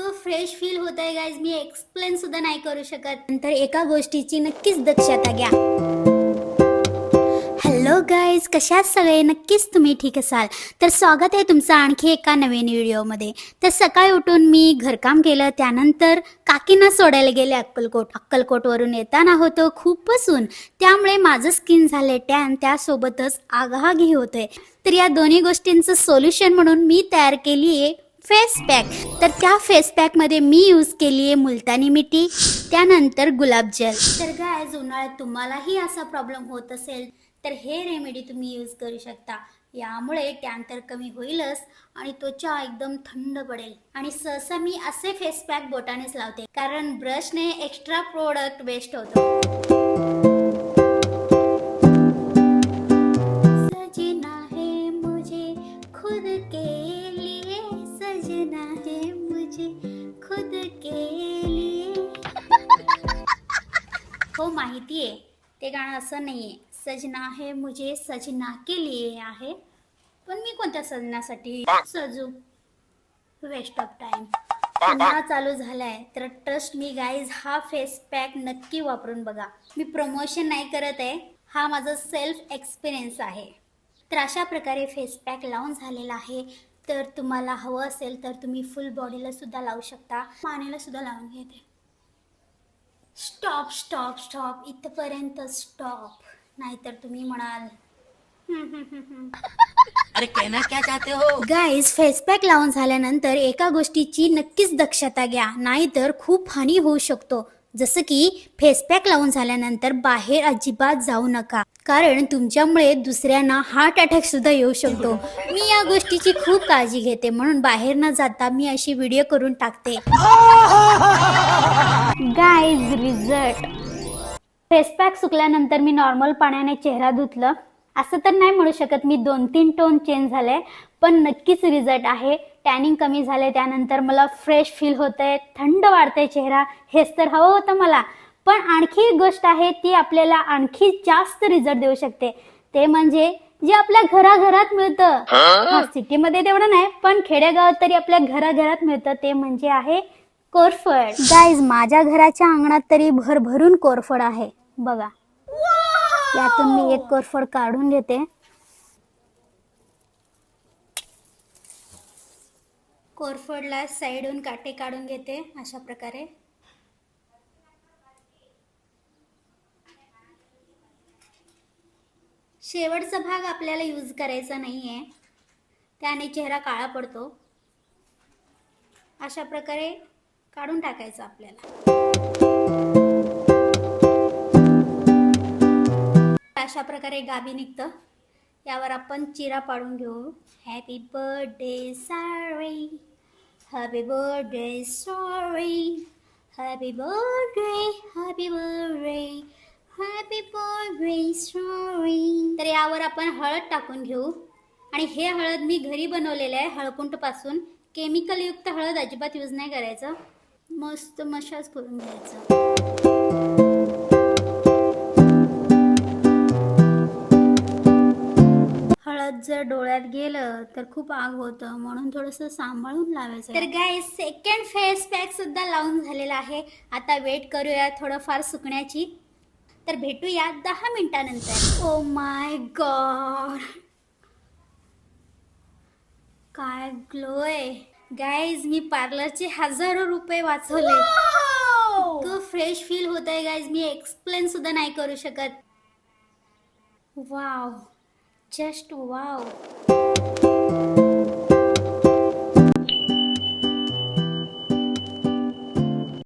इतकं fresh feel होत आहे गाईज, मी एक्सप्लेन सुद्धा नाही करू शकत. नंतर एका गोष्टीची नक्कीच दक्षता घ्या. हॅलो गाईज, कशात सगळे? नक्कीच तुम्ही ठीक असाल. तर स्वागत आहे तुमचं आणखी एका नवीन व्हिडिओमध्ये. तर सकाळी उठून मी घरकाम केलं, त्यानंतर काकींना सोडायला गेले अक्कलकोटवरून येताना होतो खूपच ऊन, त्यामुळे माझं स्किन झाले टॅन, त्यासोबतच आगहागी होते. तर या दोन्ही गोष्टींचं सोल्युशन म्हणून मी तयार केली आहे फेस पॅक. तर त्या फेस पॅकमध्ये मी यूज केली आहे मुलतानी मिठी, त्यानंतर गुलाबजल. तर गाईज, उन्हाळ्यात तुम्हालाही असा प्रॉब्लेम होत असेल तर हे रेमेडी तुम्ही यूज करू शकता. यामुळे टॅन तर कमी होईलच आणि त्वचा एकदम थंड पडेल. आणि सहसा मी असे फेस पॅक बोटानेच लावते, कारण ब्रशने एक्स्ट्रा प्रोडक्ट वेस्ट होतो. सजना है मुझे खुद के लिए, सजना है मुझे खुद के लिए. हो माहितीये, ते गाणं असं नाहीये. सजना है मुझे सजना के लिए आहे, पण मी कोणत्या सजण्यासाठी सजू? Waste of time. पुन्हा चालू झालाय तर ट्रस्ट मी गाईज, हा फेस पॅक नक्की वापरून बघा. मी प्रमोशन नाही करत आहे, हा माझा सेल्फ एक्सपिरियन्स आहे. तर अशा प्रकारे फेस पॅक लावून झालेला आहे. तर तुम्हाला हवं असेल तर तुम्ही फुल बॉडीला सुद्धा लावू शकता, मानेला सुद्धा लावून घेते. स्टॉप स्टॉप स्टॉप, इथपर्यंत स्टॉप, नाहीतर तुम्ही म्हणाल अरे कहना क्या चाहते हो? गाईज, फेस पॅक लावून झाल्यानंतर एका गोष्टीची नक्कीच दक्षता घ्या, नाहीतर खूप हानी होऊ शकतो. जसं की फेस पॅक लावून झाल्यानंतर बाहेर अजिबात जाऊ नका, कारण तुमच्यामुळे दुसऱ्यांना हार्ट अटॅक सुद्धा येऊ शकतो. मी या गोष्टीची खूप काळजी घेते, म्हणून बाहेर न जाता मी अशी व्हिडिओ करून टाकते. Guys, result. फेस पॅक सुकल्यानंतर मी नॉर्मल पाण्याने चेहरा धुतलं. असं तर नाही म्हणू शकत मी 2-3 टोन चेंज झाले, पण नक्कीच रिझल्ट आहे. टॅनिंग कमी झाले, त्यानंतर मला फ्रेश फील होतंय, थंड वाढतंय चेहरा. हेच तर हवं होतं मला. पण आणखी एक गोष्ट आहे, ती आपल्याला आणखी जास्त रिझल्ट देऊ शकते. ते म्हणजे जे आपल्या घराघरात मिळतं. सिटीमध्ये तेवढं नाही, पण खेडेगावात तरी आपल्या घराघरात मिळतं, ते म्हणजे आहे कोरफड. गाईज, माझ्या घराच्या अंगणात तरी भरभरून कोरफड आहे बघा. यातून मी एक कोरफड काढून घेते. कोरफडला साईडून काटे काढून घेते अशा प्रकारे. शेवटचा भाग आपल्याला यूज करायचा नाहीये, त्याने चेहरा काळा पडतो. अशा प्रकारे काढून टाकायचं आपल्याला. अशा प्रकारे गाभी निघतं. यावर आपण चिरा पाडून घेऊ. Happy birthday sorry, happy birthday sorry, happy birthday, happy birthday, happy birthday sorry. तर यावर आपण हळद टाकून घेऊ. आणि हे हळद मी घरी बनवलेलं आहे, हळकुंडपासून. केमिकल युक्त हळद अजिबात यूज नाही करायचं. मस्त मसाज करून घ्यायचं. हळद जर डोळ्यात गेलं तर खूप आग होतं, म्हणून थोडंसं सांभाळून लावायचं. तर गाईज, सेकंड फेस पॅक सुद्धा लावून झालेला आहे. आता वेट करूया थोडंफार सुकण्याची. तर भेटूया 10 मिनिटानंतर. ओ माय गॉड, काय ग्लो आहे गाईज. मी पार्लरचे हजारो रुपये वाचवले. इतकं फ्रेश फील होत आहे गाईज, मी एक्सप्लेन सुद्धा नाही करू शकत. Wow, just wow.